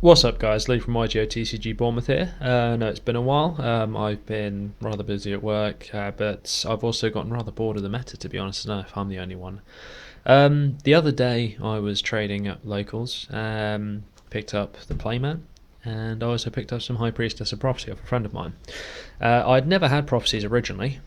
What's up, guys? Lee from YGO Bournemouth here. No, it's been a while. I've been rather busy at work, but I've also gotten rather bored of the meta, to be honest. I don't know if I'm the only one. The other day, I was trading at locals, picked up the Playman, and I also picked up some High Priestess of Prophecy off a friend of mine. I'd never had Prophecies originally.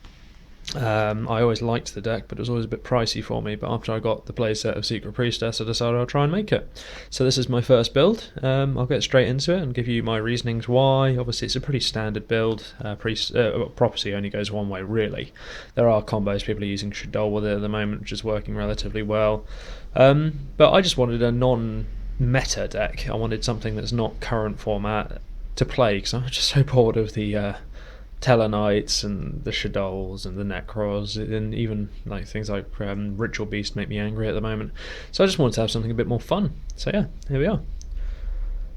I always liked the deck, but it was always a bit pricey for me. But after I got the playset of Secret Priestess, I decided I'll try and make it. So this is my first build. I'll get straight into it and give you my reasonings why. Obviously, it's a pretty standard build. Prophecy only goes one way, really. There are combos people are using Shadol with it at the moment, which is working relatively well. But I just wanted a non-meta deck. I wanted something that's not current format to play, because I'm just so bored of the Tellarknights and the Shadows and the Necros, and even like things like Ritual Beast make me angry at the moment. So I just wanted to have something a bit more fun. So yeah, here we are.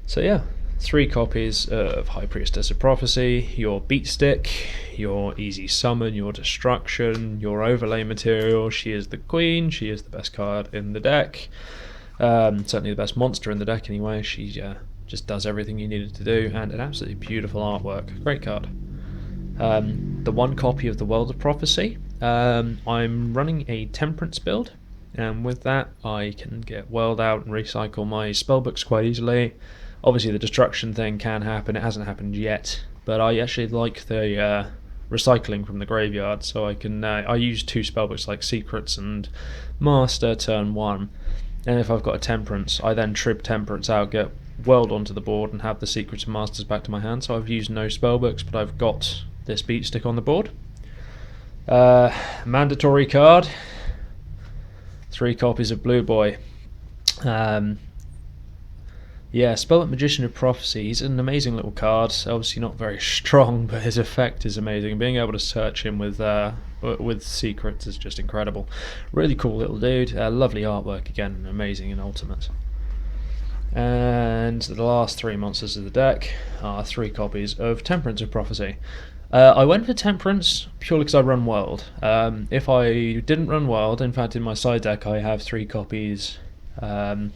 So yeah, 3 copies of High Priestess of Prophecy, your beat stick, your easy summon, your destruction, your overlay material. She is the queen, she is the best card in the deck. Certainly the best monster in the deck anyway. She just does everything you needed to do, and an absolutely beautiful artwork. Great card. The 1 copy of the World of Prophecy. I'm running a Temperance build, and with that I can get World out and recycle my Spellbooks quite easily. Obviously the destruction thing can happen, it hasn't happened yet, but I actually like the recycling from the graveyard, so I can I use 2 Spellbooks like Secrets and Master turn 1, and if I've got a Temperance, I then trib Temperance out, get World onto the board, and have the Secrets and Masters back to my hand. So I've used no Spellbooks, but I've got this beat stick on the board. Mandatory card, 3 copies of Blue Boy. Yeah, Spellbook Magician of Prophecy. He's an amazing little card. Obviously not very strong, but his effect is amazing. Being able to search him with secrets is just incredible. Really cool little dude. Lovely artwork again, amazing in Ultimate. And the last 3 monsters of the deck are 3 copies of Temperance of Prophecy. I went for Temperance purely because I run World. If I didn't run World, in fact in my side deck I have 3 copies 3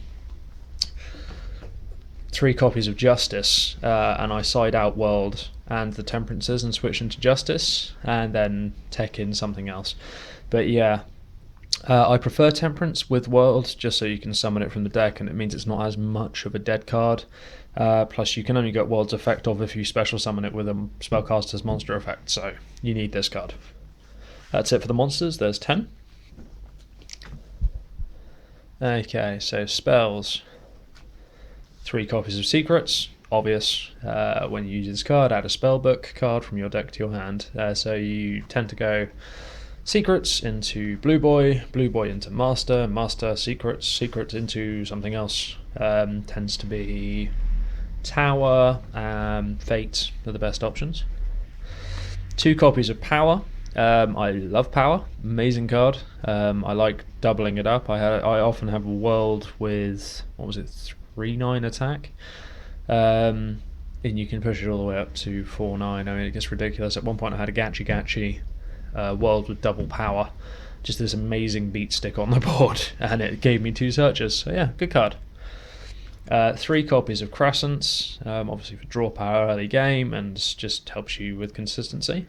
copies of Justice, and I side out World and the Temperances and switch into Justice, and then tech in something else. But yeah, I prefer Temperance with World, just so you can summon it from the deck, and it means it's not as much of a dead card. Plus you can only get World's effect off if you special summon it with a Spellcaster's monster effect, so you need this card. That's it for the monsters, there's 10. Okay, so spells. 3 copies of Secrets, obvious. When you use this card, add a Spellbook card from your deck to your hand. So you tend to go Secrets into Blue Boy into Master, Secrets, Secrets into something else. Tends to be Tower, Fate are the best options. 2 copies of Power. I love Power, amazing card. I like doubling it up. I often have a World with, what was it, 3/9 attack, and you can push it all the way up to 4/9. I mean, it gets ridiculous. At one point I had a Gachi World with double power, just this amazing beat stick on the board, and it gave me 2 searches, so yeah, good card. 3 copies of Crescents, obviously for draw power early game, and just helps you with consistency.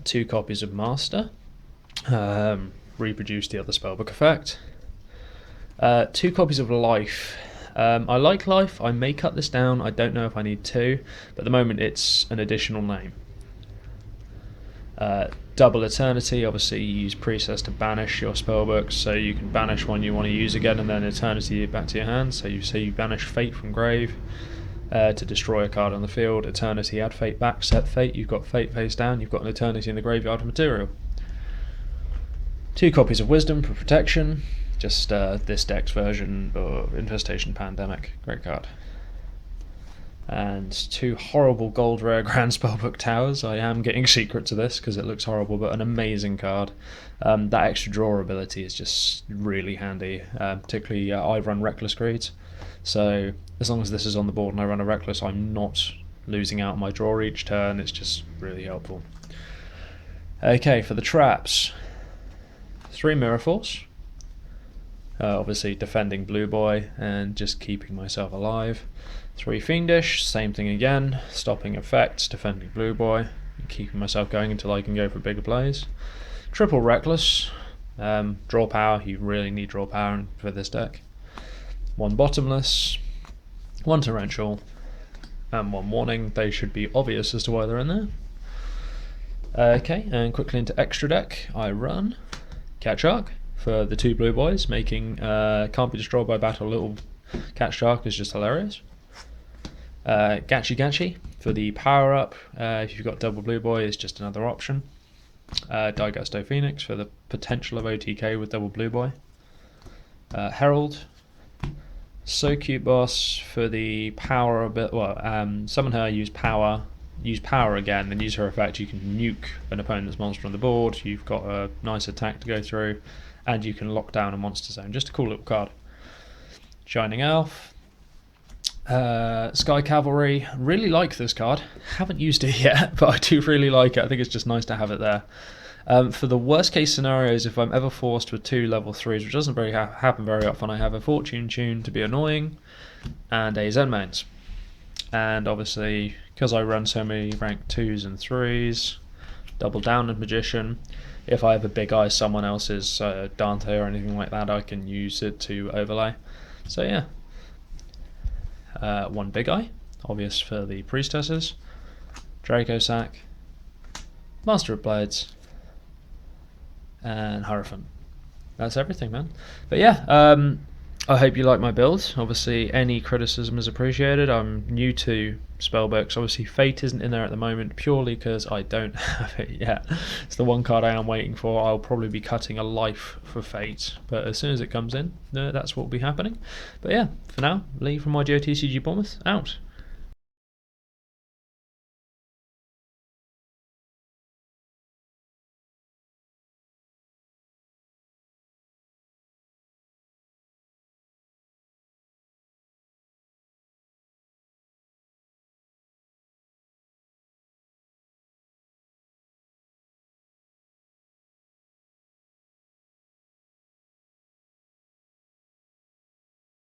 2 copies of Master, reproduce the other Spellbook effect. 2 copies of Life. I like Life. I may cut this down. I don't know if I need 2, but at the moment it's an additional name. Double Eternity. Obviously you use Priestess to banish your Spellbooks, so you can banish one you want to use again, and then Eternity back to your hand. So you banish Fate from grave to destroy a card on the field. Eternity, add Fate back, set Fate. You've got Fate face down. You've got an Eternity in the graveyard material. 2 copies of Wisdom for protection. Just this deck's version of Infestation Pandemic. Great card. And 2 horrible gold rare Grand Spellbook Towers. I am getting Secrets of this because it looks horrible, but an amazing card. That extra draw ability is just really handy. Particularly I run Reckless Greeds, so as long as this is on the board and I run a Reckless, I'm not losing out on my draw each turn. It's just really helpful. Okay, for the traps. 3 Mirror Force. Obviously defending Blue Boy and just keeping myself alive. 3 Fiendish, same thing again, stopping effects, defending Blue Boy, and keeping myself going until I can go for bigger plays. Triple Reckless, draw power, you really need draw power for this deck. 1 Bottomless, 1 Torrential, and 1 Warning. They should be obvious as to why they're in there. Okay, and quickly into extra deck, I run Cat Shark for the 2 Blue Boys, making can't be destroyed by battle. Little Cat Shark is just hilarious. Gachi for the power up. If you've got double Blue Boy, it's just another option. Daigasto Phoenix for the potential of OTK with double Blue Boy. Herald. So Cute Boss for the power a bit. Well, summon her, use power again, then use her effect. You can nuke an opponent's monster on the board. You've got a nice attack to go through, and you can lock down a monster zone. Just a cool little card. Shining Elf. Sky Cavalry, really like this card. Haven't used it yet, but I do really like it. I think it's just nice to have it there. For the worst case scenarios, if I'm ever forced with 2 level 3s, which doesn't very happen very often, I have a Fortune Tune to be annoying, and a Zen Mains. And obviously, because I run so many rank 2s and 3s, double down and Magician. If I have a big eye someone else's Dante or anything like that, I can use it to overlay. So yeah. 1 Big Eye, obvious for the Priestesses, Draco Sack, Master of Blades, and Hierophant. That's everything, man. But yeah, I hope you like my build. Obviously, any criticism is appreciated. I'm new to Spellbooks. Obviously, Fate isn't in there at the moment purely because I don't have it yet. It's the one card I am waiting for. I'll probably be cutting a life for Fate, but as soon as it comes in, that's what will be happening. But yeah, for now, Lee from YGO TCG Bournemouth, out.